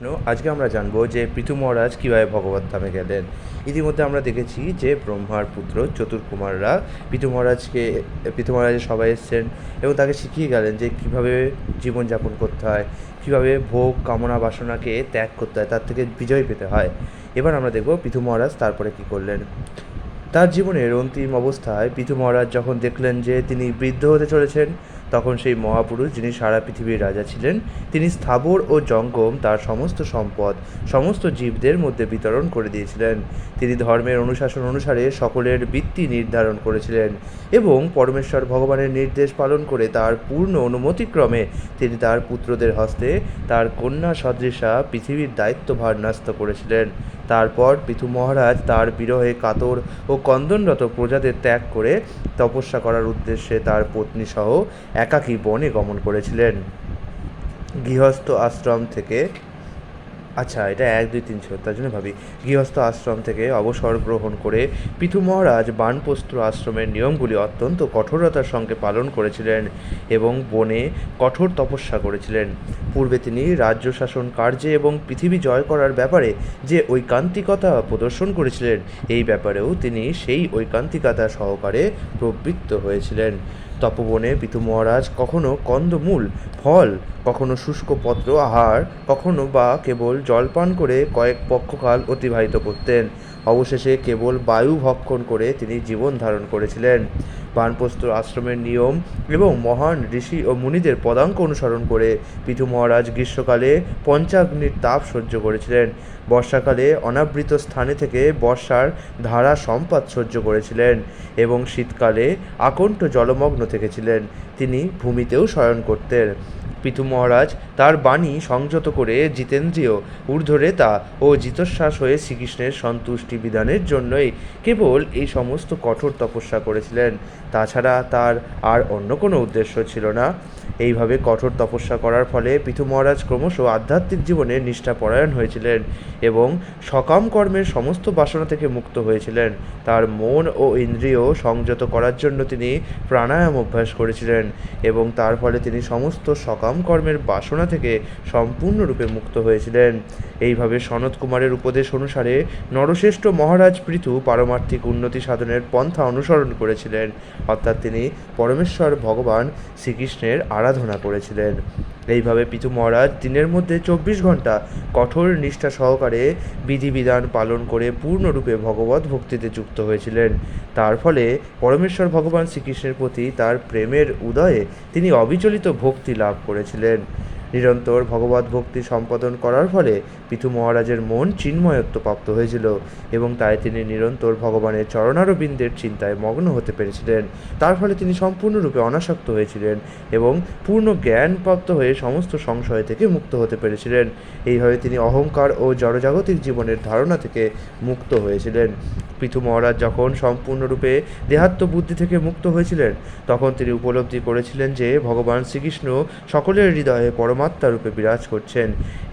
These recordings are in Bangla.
প্রশ্ন। আজকে আমরা জানবো যে পৃথু মহারাজ কীভাবে ভগবত ধামে গেলেন। ইতিমধ্যে আমরা দেখেছি যে ব্রহ্মার পুত্র চতুর্কুমাররা পৃথু মহারাজের সবাই এসছেন এবং তাকে শিখিয়ে গেলেন যে কীভাবে জীবনযাপন করতে হয়, কীভাবে ভোগ কামনা বাসনাকে ত্যাগ করতে হয়, তার থেকে বিজয় পেতে হয়। এবার আমরা দেখব পৃথু মহারাজ তারপরে কী করলেন। তার জীবনের অন্তিম অবস্থায় পৃথু মহারাজ যখন দেখলেন যে তিনি বৃদ্ধ হতে চলেছেন, তখন সেই মহাপুরুষ যিনি সারা পৃথিবীর রাজা ছিলেন, তিনি স্থাবর ও জঙ্গম তার সমস্ত সম্পদ সমস্ত জীবদের মধ্যে বিতরণ করে দিয়েছিলেন। তিনি ধর্মের অনুশাসন অনুসারে সকলের বৃত্তি নির্ধারণ করেছিলেন এবং পরমেশ্বর ভগবানের নির্দেশ পালন করে তার পূর্ণ অনুমতিক্রমে তিনি তার পুত্রদের হস্তে তার কন্যা সদৃশা পৃথিবীর দায়িত্বভার ন্যস্ত করেছিলেন। তারপর পৃথু মহারাজ তার বিরহে কাতর ও ক্রন্দনরত প্রজাদের ত্যাগ করে তপস্যা করার উদ্দেশ্যে তার পত্নীসহ একাকী বনে গমন করেছিলেন। গৃহস্থ আশ্রম থেকে এটা 1 2 3 ছিল, তার জন্য ভাবি। গৃহস্থ আশ্রম থেকে অবসর গ্রহণ করে পৃথু মহারাজ বানপ্রস্থ আশ্রমের নিয়মগুলি অত্যন্ত কঠোরতার সঙ্গে পালন করেছিলেন এবং বনে কঠোর তপস্যা করেছিলেন। পূর্বে তিনি রাজ্য শাসন কার্যে এবং পৃথিবী জয় করার ব্যাপারে যে ঐকান্তিকতা প্রদর্শন করেছিলেন, এই ব্যাপারেও তিনি সেই ঐকান্তিকতা সহকারে প্রবৃত্ত হয়েছিলেন। তপবনে পৃথু মহারাজ কখনো কন্দমূল ফল, কখনো শুষ্ক পত্র আহার, কখনো বা কেবল জলপান করে কয়েক পক্ষকাল অতিবাহিত করতেন। অবশেষে কেবল বায়ু ভক্ষণ করে তিনি জীবন ধারণ করেছিলেন। বানপ্রস্থ আশ্রমের নিয়ম এবং মহান ঋষি ও মুনিদের পদাঙ্ক অনুসরণ করে পৃথু মহারাজ গ্রীষ্মকালে পঞ্চাগ্নির তাপ সহ্য করেছিলেন। বর্ষাকালে অনাবৃত স্থানে থেকে বর্ষার ধারা সম্পাত সহ্য করেছিলেন এবং শীতকালে আকণ্ঠ জলমগ্ন থেকেছিলেন। তিনি ভূমিতেও শয়ন করতেন। পৃথু মহারাজ তার বাণী সংযত করে জিতেন্দ্রীয় ঊর্ধ্বরেতা ও জিতশ্বাস হয়ে শ্রীকৃষ্ণের সন্তুষ্টি বিধানের জন্যই কেবল এই সমস্ত কঠোর তপস্যা করেছিলেন। তাছাড়া তার আর অন্য কোনো উদ্দেশ্য ছিল না। এইভাবে কঠোর তপস্যা করার ফলে পৃথু মহারাজ ক্রমশ আধ্যাত্মিক জীবনে নিষ্ঠাপরায়ণ হয়েছিলেন এবং সকাম কর্মের সমস্ত বাসনা থেকে মুক্ত হয়েছিলেন। তার মন ও ইন্দ্রিয় সংযত করার জন্য তিনি প্রাণায়াম অভ্যাস করেছিলেন এবং তার ফলে তিনি সমস্ত সকাম কর্মের বাসনা থেকে সম্পূর্ণরূপে মুক্ত হয়েছিলেন। এইভাবে সনত কুমারের উপদেশ অনুসারে নরশ্রেষ্ঠ মহারাজ পৃথু পারমার্থিক উন্নতি সাধনের পন্থা অনুসরণ করেছিলেন, অর্থাৎ তিনি পরমেশ্বর ভগবান শ্রীকৃষ্ণের আরাধনা করেছিলেন। এইভাবে পৃথু মহারাজ দিনের মধ্যে 24 ঘন্টা কঠোর নিষ্ঠা সহকারে বিধিবিধান পালন করে পূর্ণরূপে ভগবত ভক্তিতে যুক্ত হয়েছিলেন। তার ফলে পরমেশ্বর ভগবান শ্রীকৃষ্ণের প্রতি তার প্রেমের উদয়ে তিনি অবিচলিত ভক্তি লাভ করেছিলেন। নিরন্তর ভগবত ভক্তি সম্পাদন করার ফলে পৃথু মহারাজের মন চিন্ময়ত্ব প্রাপ্ত হয়েছিল এবং তাই তিনি নিরন্তর ভগবানের চরণারবিন্দের চিন্তায় মগ্ন হতে পেরেছিলেন। তার ফলে তিনি সম্পূর্ণরূপে অনাসক্ত হয়েছিলেন এবং পূর্ণ জ্ঞান প্রাপ্ত হয়ে সমস্ত সংশয় থেকে মুক্ত হতে পেরেছিলেন। এইভাবে তিনি অহংকার ও জড়জাগতিক জীবনের ধারণা থেকে মুক্ত হয়েছিলেন। পৃথু মহারাজ যখন সম্পূর্ণরূপে দেহাত্মবুদ্ধি থেকে মুক্ত হয়েছিলেন, তখন তিনি উপলব্ধি করেছিলেন যে ভগবান শ্রীকৃষ্ণ সকলের হৃদয়ে পরমাত্মা রূপে বিরাজ করছেন।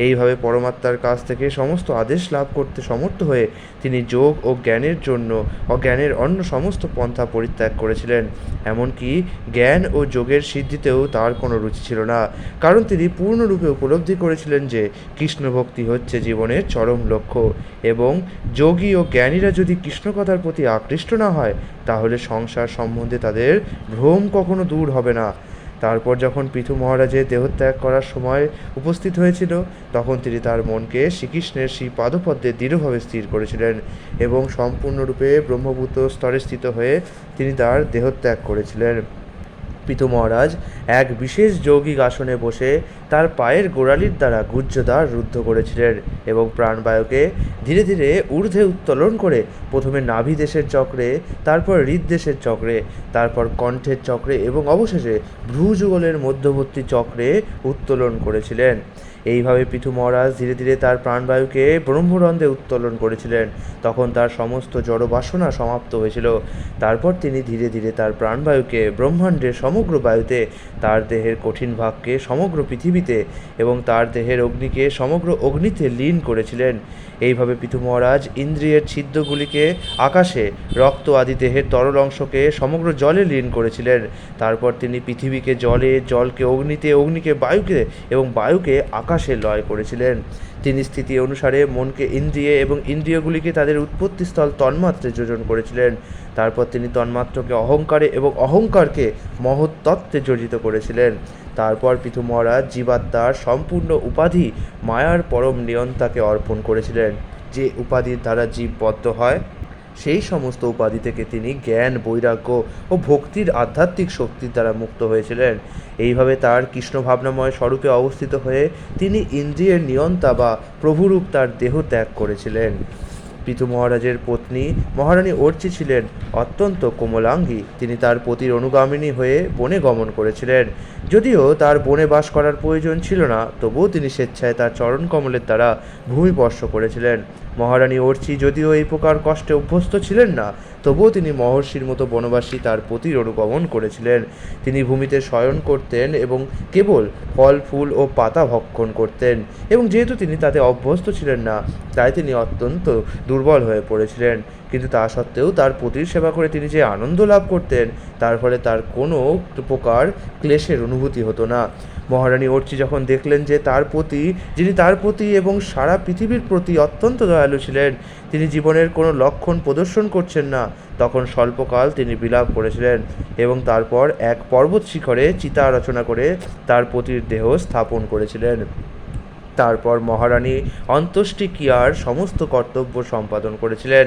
এইভাবে পরমাত্মার কাছ থেকে সমস্ত আদেশ লাভ করতে সমর্থ হয়ে তিনি যোগ ও জ্ঞানের জন্য অজ্ঞানের অন্য সমস্ত পন্থা পরিত্যাগ করেছিলেন। এমনকি জ্ঞান ও যোগের সিদ্ধিতেও তার কোনো রুচি ছিল না, কারণ তিনি পূর্ণরূপে উপলব্ধি করেছিলেন যে কৃষ্ণ ভক্তি হচ্ছে জীবনের চরম লক্ষ্য এবং যোগী ও জ্ঞানীরা যদি কৃষ্ণকথার প্রতি আকৃষ্ট না হয়, তাহলে সংসার সম্বন্ধে তাদের ভ্রম কখনো দূর হবে না। তারপর যখন পৃথু মহারাজের দেহত্যাগ করার সময় উপস্থিত হয়েছিল, তখন তিনি তার মনকে শ্রীকৃষ্ণের শ্রী পাদপদ্মে দৃঢ়ভাবে স্থির করেছিলেন এবং সম্পূর্ণরূপে ব্রহ্মভূত স্তরে স্থিত হয়ে তিনি তার দেহত্যাগ করেছিলেন। পৃথু মহারাজ এক বিশেষ যৌগিক আসনে বসে তার পায়ের গোড়ালির দ্বারা গুহ্যদ্বার রুদ্ধ করেছিলেন এবং প্রাণবায়ুকে ধীরে ধীরে ঊর্ধ্বে উত্তোলন করে প্রথমে নাভিদেশের চক্রে, তারপর হৃদদেশের চক্রে, তারপর কণ্ঠের চক্রে এবং অবশেষে ভ্রূযুগলের মধ্যবর্তী চক্রে উত্তোলন করেছিলেন। এইভাবে পৃথু মহারাজ ধীরে ধীরে তার প্রাণবায়ুকে ব্রহ্মরন্ধ্রে উত্তোলন করেছিলেন। তখন তার সমস্ত জড়বাসনা সমাপ্ত হয়েছিল। তারপর তিনি ধীরে ধীরে তার প্রাণবায়ুকে ব্রহ্মাণ্ডের সমগ্র বায়ুতে, তার দেহের কঠিন ভাগকে সমগ্র পৃথিবীতে এবং তার দেহের অগ্নিকে সমগ্র অগ্নিতে লীন করেছিলেন। এইভাবে পৃথু মহারাজ ইন্দ্রিয়ের ছিদ্রগুলিকে আকাশে, রক্ত আদি দেহের তরল অংশকে সমগ্র জলে লীন করেছিলেন। তারপর তিনি পৃথিবীকে জলে, জলকে অগ্নিতে, অগ্নিকে বায়ুকে এবং বায়ুকে আকাশে লয় করেছিলেন। তিনি স্থিতি অনুসারে মনকে ইন্দ্রিয়ে এবং ইন্দ্রিয়গুলিকে তাদের উৎপত্তিস্থল তন্মাত্রে যোজন করেছিলেন। তারপর তিনি তন্মাত্রকে অহংকারে এবং অহংকারকে মহত্তত্ত্বে যোজিত করেছিলেন। তারপর পৃথু মহারাজ জীবাত্মার সম্পূর্ণ উপাধি মায়ার পরম নিয়ন্তাকে অর্পণ করেছিলেন। যে উপাধির দ্বারা জীব বদ্ধ হয়, সেই সমস্ত উপাধি থেকে তিনি জ্ঞান, বৈরাগ্য ও ভক্তির আধ্যাত্মিক শক্তির দ্বারা মুক্ত হয়েছিলেন। এইভাবে তার কৃষ্ণ ভাবনাময় স্বরূপে অবস্থিত হয়ে তিনি ইন্দ্রিয়ের নিয়ন্তা বা প্রভুরূপ তার দেহ ত্যাগ করেছিলেন। পৃথু মহারাজের পত্নী মহারানী অর্চি ছিলেন অত্যন্ত কোমলাঙ্গী। তিনি তার পতির অনুগামিনী হয়ে বনে গমন করেছিলেন। যদিও তার বনে বাস করার প্রয়োজন ছিল না, তবুও তিনি স্বেচ্ছায় তার চরণ কমলের দ্বারা ভূমিস্পর্শ করেছিলেন। মহারানী অর্চি যদিও এই প্রকার কষ্টে অভ্যস্ত ছিলেন না, তবুও তিনি মহর্ষির মতো বনবাসী তার পতির অনুগমন করেছিলেন। তিনি ভূমিতে শয়ন করতেন এবং কেবল ফল, ফুল ও পাতা ভক্ষণ করতেন, এবং যেহেতু তিনি তাতে অভ্যস্ত ছিলেন না, তাই তিনি অত্যন্ত দুর্বল হয়ে পড়েছিলেন। কিন্তু তা সত্ত্বেও তার পতির সেবা করে তিনি যে আনন্দ লাভ করতেন, তার ফলে তার কোনো প্রকার ক্লেশের অনুভূতি হতো না। মহারানী অর্চি যখন দেখলেন যে তার প্রতি, যিনি তার প্রতি এবং সারা পৃথিবীর প্রতি অত্যন্ত দয়ালু ছিলেন, তিনি জীবনের কোনো লক্ষণ প্রদর্শন করছেন না, তখন স্বল্পকাল তিনি বিলাপ করেছিলেন এবং তারপর এক পর্বত শিখরে চিতা রচনা করে তার পতির দেহ স্থাপন করেছিলেন। তারপর মহারানী অন্ত্যেষ্টিক্রিয়ার সমস্ত কর্তব্য সম্পাদন করেছিলেন।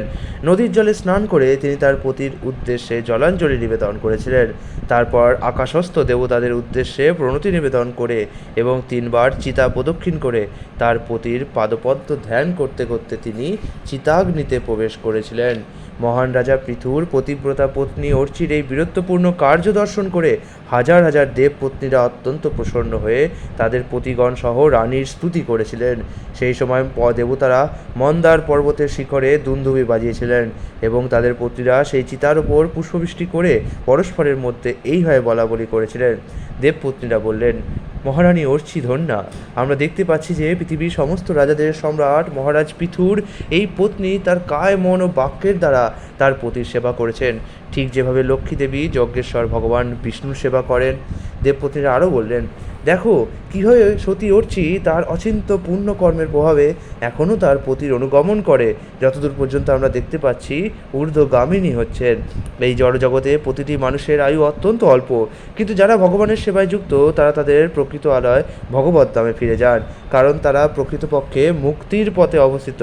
নদীর জলে স্নান করে তিনি তার পতির উদ্দেশ্যে জলাঞ্জলি নিবেদন করেছিলেন। তারপর আকাশস্থ দেবতাদের উদ্দেশ্যে প্রণতি নিবেদন করে এবং 3 বার চিতা প্রদক্ষিণ করে তার পতির পাদপদ্ম ধ্যান করতে করতে তিনি চিতাগ্নিতে প্রবেশ করেছিলেন। মহান রাজা পৃথুর পতিব্রতা পত্নী অর্চির এই বীরত্বপূর্ণ কার্য দর্শন করে হাজার হাজার দেবপত্নীরা অত্যন্ত প্রসন্ন হয়ে তাদের পতিগণ সহ রানীর স্তুতি করেছিলেন। সেই সময় দেবতারা মন্দার পর্বতের শিখরে দুন্দুভি বাজিয়েছিলেন এবং তাদের পত্নীরা সেই চিতার ওপর পুষ্পবৃষ্টি করে পরস্পরের মধ্যে এইভাবে বলা বলি করেছিলেন। দেবপত্নীরা বললেন, মহারানী অর্চি ধন্যা, আমরা দেখতে পাচ্ছি যে পৃথিবীর সমস্ত রাজাদের সম্রাট মহারাজ পৃথুর এই পত্নী তার কায়, মন ও বাক্যের দ্বারা তার পতির সেবা করেছেন, ঠিক যেভাবে লক্ষ্মী দেবী যজ্ঞেশ্বর ভগবান বিষ্ণুর সেবা করেন। দেবপত্নীরা আরও বললেন, দেখো কীভাবে সতী অর্চি তার অচিন্ত পুণ্যকর্মের প্রভাবে এখনও তার পতির অনুগমন করে। যতদূর পর্যন্ত আমরা দেখতে পাচ্ছি ঊর্ধ্বগামিনী হচ্ছেন। এই জড়জগতে প্রতিটি মানুষের আয়ু অত্যন্ত অল্প, কিন্তু যারা ভগবানের সেবায় যুক্ত তারা তাদের প্রকৃত আলয় ভগবত ধামে ফিরে যান, কারণ তারা প্রকৃতপক্ষে মুক্তির পথে অবস্থিত।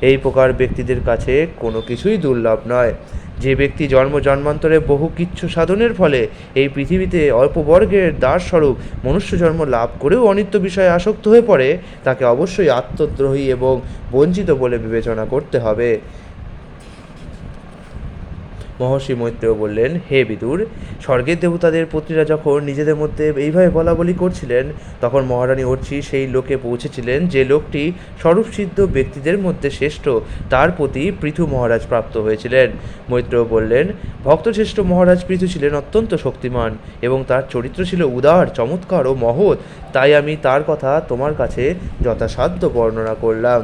এই প্রকার ব্যক্তিদের কাছে কোনো কিছুই দুর্লভ নয়। যে ব্যক্তি জন্মান্তরে বহু কিচ্ছু সাধনের ফলে এই পৃথিবীতে অল্প বর্গের দাসস্বরূপ মনুষ্য জন্ম লাভ করেও অনিত্য বিষয়ে আসক্ত হয়ে পড়ে, তাকে অবশ্যই আত্মদ্রোহী এবং বঞ্চিত বলে বিবেচনা করতে হবে। মহর্ষি মৈত্রেয় বললেন, হে বিদুর, স্বর্গের দেবতাদের পত্নীরা যখন নিজেদের মধ্যে এইভাবে বলা বলি করছিলেন, তখন মহারানী অর্চি সেই লোকে পৌঁছেছিলেন যে লোকটি স্বরূপসিদ্ধ ব্যক্তিদের মধ্যে শ্রেষ্ঠ, তার প্রতি পৃথু মহারাজ প্রাপ্ত হয়েছিলেন। মৈত্রেয় বললেন, ভক্তশ্রেষ্ঠ মহারাজ পৃথু ছিলেন অত্যন্ত শক্তিমান এবং তার চরিত্র ছিল উদার, চমৎকার ও মহৎ, তাই আমি তার কথা তোমার কাছে যথাসাধ্য বর্ণনা করলাম।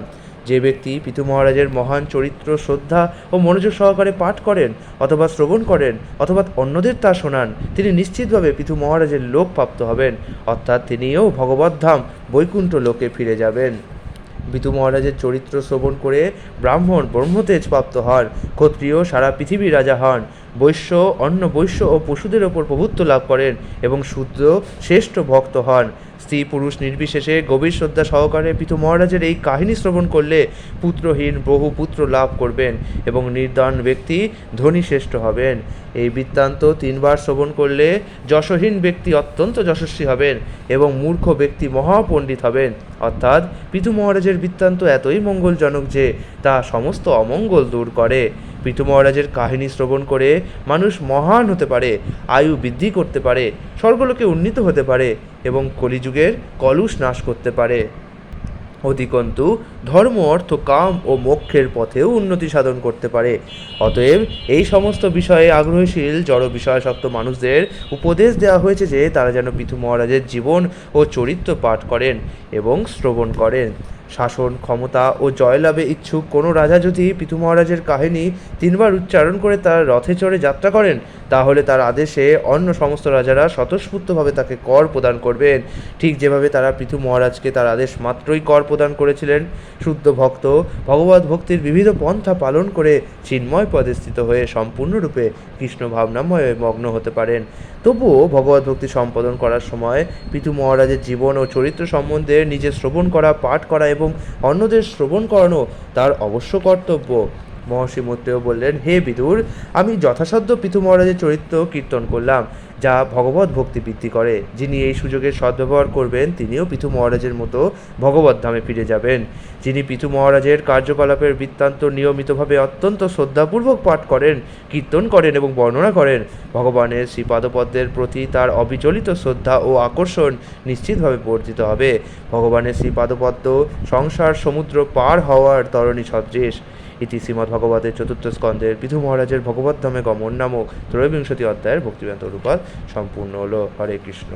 যে ব্যক্তি পৃথু মহারাজের মহান চরিত্র শ্রদ্ধা ও মনোযোগ সহকারে পাঠ করেন অথবা শ্রবণ করেন অথবা অন্যদের তা শোনান, তিনি নিশ্চিতভাবে পৃথু মহারাজের লোক প্রাপ্ত হবেন, অর্থাৎ তিনিও ভগবদ্ধাম বৈকুণ্ঠ লোকে ফিরে যাবেন। পৃথু মহারাজের চরিত্র শ্রবণ করে ব্রাহ্মণ ব্রহ্মতেজ প্রাপ্ত হন, ক্ষত্রিয় সারা পৃথিবীর রাজা হন, বৈশ্য অন্য বৈশ্য ও পশুদের ওপর প্রভুত্ব লাভ করেন এবং শূদ্র শ্রেষ্ঠ ভক্ত হন। স্ত্রী পুরুষ নির্বিশেষে গভীর শ্রদ্ধা সহকারে পৃথু মহারাজের এই কাহিনী শ্রবণ করলে পুত্রহীন বহু পুত্র লাভ করবেন এবং নির্ধন ব্যক্তি ধনী শ্রেষ্ঠ হবেন। এই বৃত্তান্ত 3 বার শ্রবণ করলে যশহীন ব্যক্তি অত্যন্ত যশস্বী হবেন এবং মূর্খ ব্যক্তি মহাপণ্ডিত হবেন। অর্থাৎ পৃথু মহারাজের বৃত্তান্ত এতই মঙ্গলজনক যে তা সমস্ত অমঙ্গল দূর করে। পৃথু মহারাজের কাহিনী শ্রবণ করে মানুষ মহান হতে পারে, আয়ু বৃদ্ধি করতে পারে, স্বর্গলোকে উন্নীত হতে পারে এবং কলিযুগের কলুষ নাশ করতে পারে। অধিকন্তু ধর্ম, অর্থ, কাম ও মোক্ষের পথেও উন্নতি সাধন করতে পারে। অতএব এই সমস্ত বিষয়ে আগ্রহশীল জড় বিষয়াসক্ত মানুষদের উপদেশ দেওয়া হয়েছে যে তারা যেন পৃথু মহারাজের জীবন ও চরিত্র পাঠ করেন এবং শ্রবণ করেন। শাসন ক্ষমতা ও জয়লাভে ইচ্ছুক কোনো রাজা যদি পিতু মহারাজের কাহিনী 3বার উচ্চারণ করে তার রথে চড়ে যাত্রা করেন, তাহলে তার আদেশে অন্য সমস্ত রাজারা স্বতঃস্ফূর্তভাবে তাকে কর প্রদান করবেন। ঠিক যেভাবে তারা পিতু মহারাজকে তার আদেশ মাত্রই কর প্রদান করেছিলেন, শুদ্ধ ভক্ত ভগবত ভক্তির বিবিধ পন্থা পালন করে চিন্ময় পদে স্থিত হয়ে সম্পূর্ণরূপে কৃষ্ণ ভাবনাময়ে মগ্ন হতে পারেন। তবুও ভগবত ভক্তি সম্পাদন করার সময় পিতু মহারাজের জীবন ও চরিত্র সম্বন্ধে নিজে শ্রবণ করা, পাঠ করা এবং অন্যদের শ্রবণ করানো তার অবশ্য কর্তব্য। মহর্ষি মৈত্রেয় বললেন, হে বিদুর, আমি যথাসাধ্য পিতু মহারাজের চরিত্র কীর্তন করলাম, যা ভগবত ভক্তি বৃদ্ধি করে। যিনি এই সুযোগের সদ্ব্যবহার করবেন তিনিও পিতু মহারাজের মতো ভগবত ধামে ফিরে যাবেন। যিনি পিতু মহারাজের কার্যকলাপের বৃত্তান্ত নিয়মিতভাবে অত্যন্ত শ্রদ্ধাপূর্বক পাঠ করেন, কীর্তন করেন এবং বর্ণনা করেন, ভগবানের শ্রীপাদপদ্মের প্রতি তার অবিচলিত শ্রদ্ধা ও আকর্ষণ নিশ্চিতভাবে বর্ধিত হবে। ভগবানের শ্রীপাদপদ্ম সংসার সমুদ্র পার হওয়ার তরণী সদৃশ। ইতি শ্রীমদ্ভগবতের চতুর্থ স্কন্ধের পিতু মহারাজের ভগবত ধামে গমন নামক ত্রয়োবিংশতি অধ্যায়ের ভক্তিবেদান্ত অনুবাদ সম্পূর্ণ হলো। হরে কৃষ্ণ।